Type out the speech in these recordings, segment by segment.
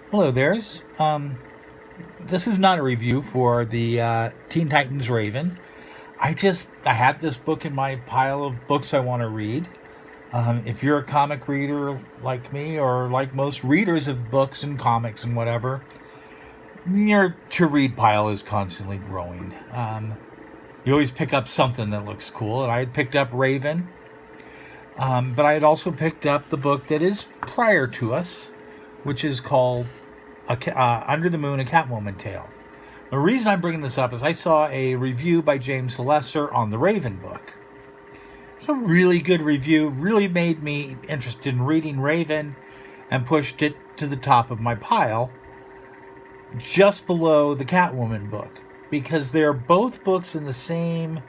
Hello, there's. This is not a review for the Teen Titans Raven. I had this book in my pile of books I want to read. If you're a comic reader like me, or like most readers of books and comics and whatever, your to read pile is constantly growing. You always pick up something that looks cool, and I had picked up Raven, but I had also picked up the book that is prior to us, which is called Under the Moon, a Catwoman Tale. The reason I'm bringing this up is I saw a review by James Lesser on the Raven book. It's a really good review, really made me interested in reading Raven and pushed it to the top of my pile, just below the Catwoman book, because they're both books in the same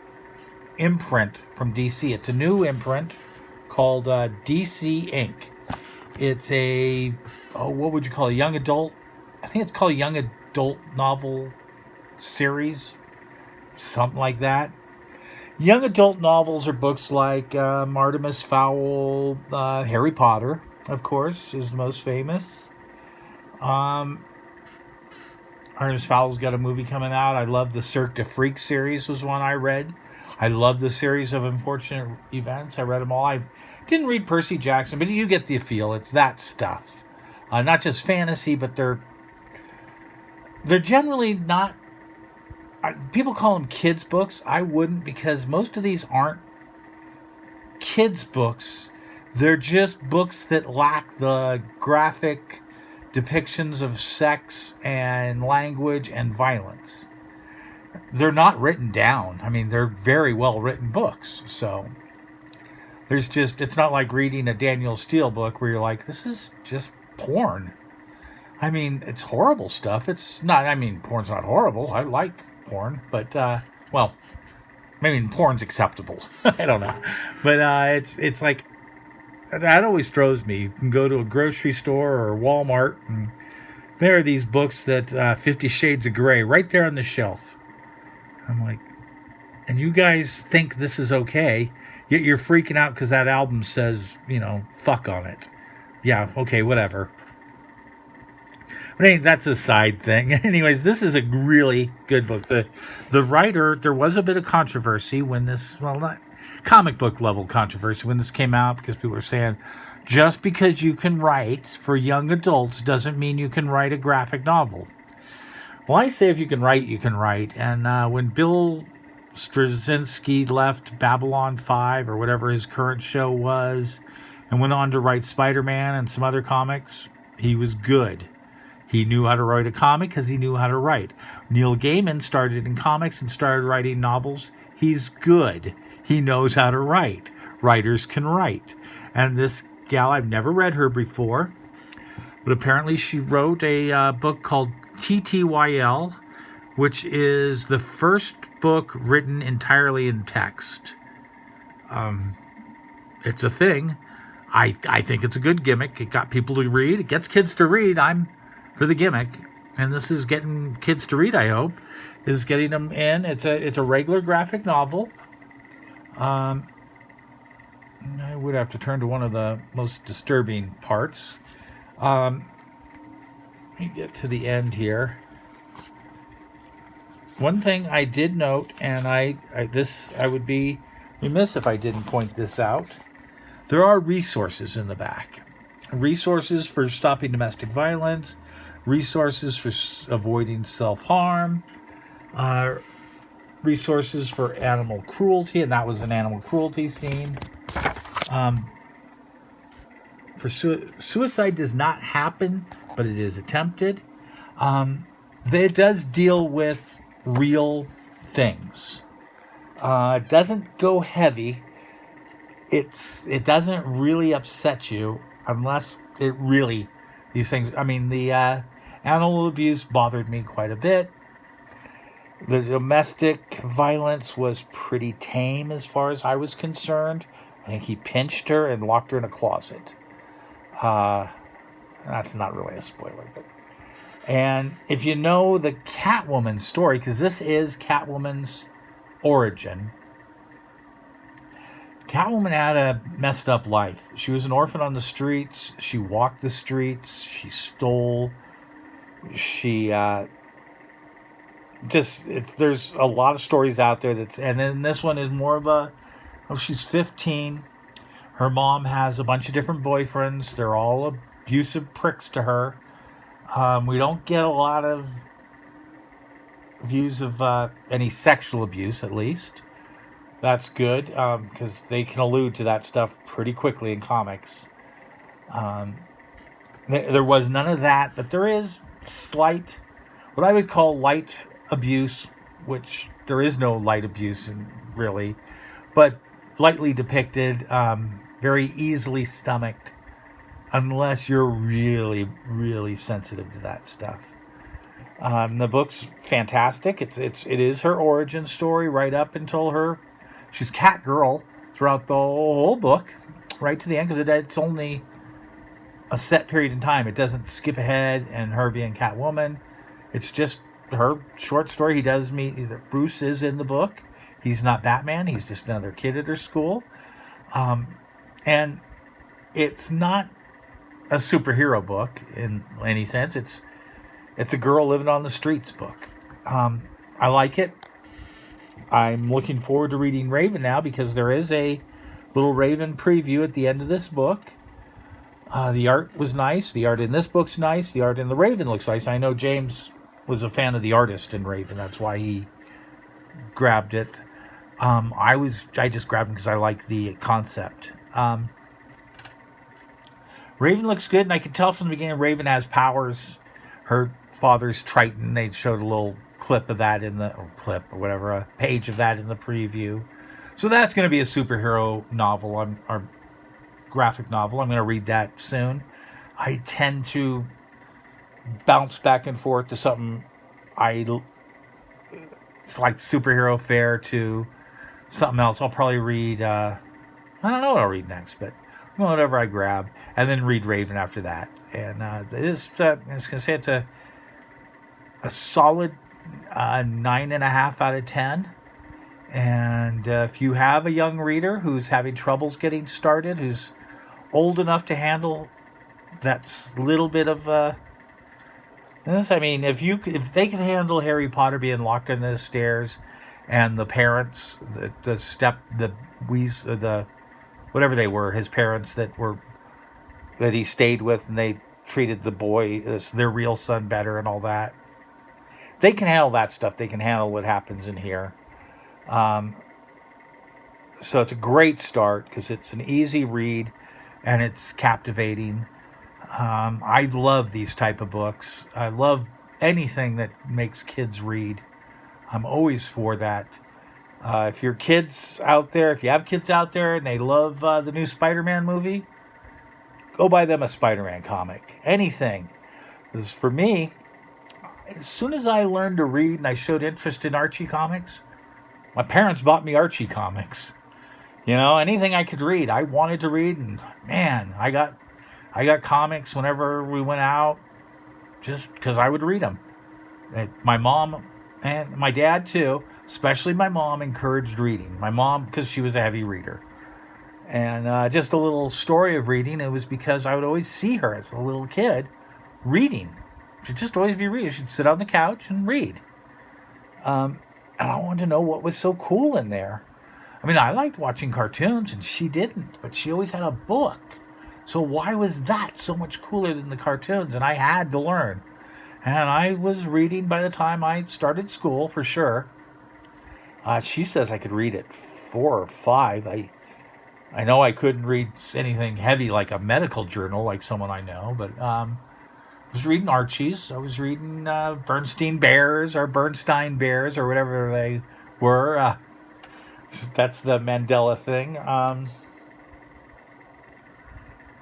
imprint from DC. It's a new imprint called DC Inc. It's what would you call it? Young adult? I think it's called a young adult novel series, something like that. Young adult novels are books like Artemis Fowl, Harry Potter, of course, is the most famous. Artemis Fowl's got a movie coming out. I love the Cirque du Freak series was one I read. I love the series of Unfortunate Events. I read them all. I didn't read Percy Jackson, but you get the feel. It's that stuff. Not just fantasy, but they're generally not. People call them kids' books. I wouldn't, because most of these aren't kids' books. They're just books that lack the graphic depictions of sex and language and violence. They're not written down. I mean, they're very well written books. So it's not like reading a Daniel Steele book where you're like, this is just porn. I mean, it's horrible stuff. It's not, porn's not horrible. I like porn, but, porn's acceptable. I don't know. But it's like, that always throws me. You can go to a grocery store or Walmart, and there are these books that 50 Shades of Grey right there on the shelf. I'm like, and you guys think this is okay, yet you're freaking out because that album says, fuck on it. Yeah, okay, whatever. But that's a side thing. Anyways, this is a really good book. The writer, there was a bit of controversy when this, not comic book level controversy when this came out, because people were saying, just because you can write for young adults doesn't mean you can write a graphic novel. Well, I say if you can write, you can write. And when Bill Straczynski left Babylon 5, or whatever his current show was, and went on to write Spider-Man and some other comics, he was good. He knew how to write a comic because he knew how to write. Neil Gaiman started in comics and started writing novels. He's good. He knows how to write. Writers can write. And this gal, I've never read her before, but apparently she wrote a book called TTYL, which is the first book written entirely in text. It's a thing. I think it's a good gimmick. It got people to read. It gets kids to read. I'm for the gimmick, and this is getting kids to read. I hope is getting them in. It's a regular graphic novel. I would have to turn to one of the most disturbing parts. Let me get to the end here. One thing I did note, and I would be remiss if I didn't point this out. There are resources in the back. Resources for stopping domestic violence, resources for avoiding self-harm, resources for animal cruelty, and that was an animal cruelty scene. For suicide does not happen, but it is attempted. It does deal with real things. It doesn't go heavy. It doesn't really upset you unless it really, these things, the animal abuse bothered me quite a bit. The domestic violence was pretty tame as far as I was concerned. I think he pinched her and locked her in a closet. That's not really a spoiler, but. And if you know the Catwoman story, because this is Catwoman's origin, Catwoman had a messed up life. She was an orphan on the streets. She walked the streets. She stole. she there's a lot of stories out there and then this one is more of she's 15. Her mom has a bunch of different boyfriends. They're all abusive pricks to her. We don't get a lot of views of any sexual abuse, at least. That's good, because they can allude to that stuff pretty quickly in comics. There was none of that, but there is slight, what I would call light abuse, which there is no light abuse really, but lightly depicted, very easily stomached, unless you're really, really sensitive to that stuff. The book's fantastic. It is her origin story right up until she's Catgirl throughout the whole book, right to the end, because it's only a set period in time. It doesn't skip ahead and her being Catwoman. It's just her short story. He does meet, Bruce is in the book. He's not Batman. He's just another kid at her school. And it's not a superhero book in any sense. It's a girl living on the streets book. I like it. I'm looking forward to reading Raven now because there is a little Raven preview at the end of this book. The art was nice. The art in this book's nice. The art in the Raven looks nice. I know James was a fan of the artist in Raven. That's why he grabbed it. I just grabbed him because I like the concept. Raven looks good, and I could tell from the beginning Raven has powers. Her father's Triton. They showed a little clip of that a page of that in the preview. So that's going to be a superhero novel, or graphic novel. I'm going to read that soon. I tend to bounce back and forth to something it's like superhero fare to something else. I'll probably read, I don't know what I'll read next, but whatever I grab, and then read Raven after that. And I was going to say it's a solid 9.5 out of 10. And if you have a young reader who's having troubles getting started, who's old enough to handle that little bit of this, I mean, if they can handle Harry Potter being locked in the stairs, and the parents, the whatever they were, his parents that he stayed with, and they treated the boy as their real son better and all that. They can handle that stuff. They can handle what happens in here. So it's a great start because it's an easy read and it's captivating. I love these type of books. I love anything that makes kids read. I'm always for that. If you have kids out there and they love the new Spider-Man movie, go buy them a Spider-Man comic. Anything. Because for me, as soon as I learned to read and I showed interest in Archie comics, my parents bought me Archie comics. Anything I could read, I wanted to read, and man, I got comics whenever we went out, just because I would read them. My mom and my dad too, especially my mom, encouraged reading. My mom, because she was a heavy reader. And just a little story of reading, it was because I would always see her as a little kid reading. She'd just always be reading. She'd sit on the couch and read. And I wanted to know what was so cool in there. I mean, I liked watching cartoons, and she didn't, but she always had a book. So why was that so much cooler than the cartoons? And I had to learn. And I was reading by the time I started school, for sure. She says I could read at 4 or 5. I know I couldn't read anything heavy like a medical journal like someone I know, but I was reading Archies. I was reading Bernstein Bears or whatever they were. That's the Mandela thing.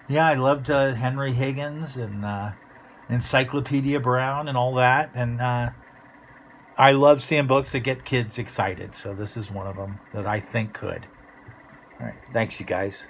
Yeah, I loved Henry Higgins and Encyclopedia Brown and all that. And I love seeing books that get kids excited. So this is one of them that I think could. All right. Thanks, you guys.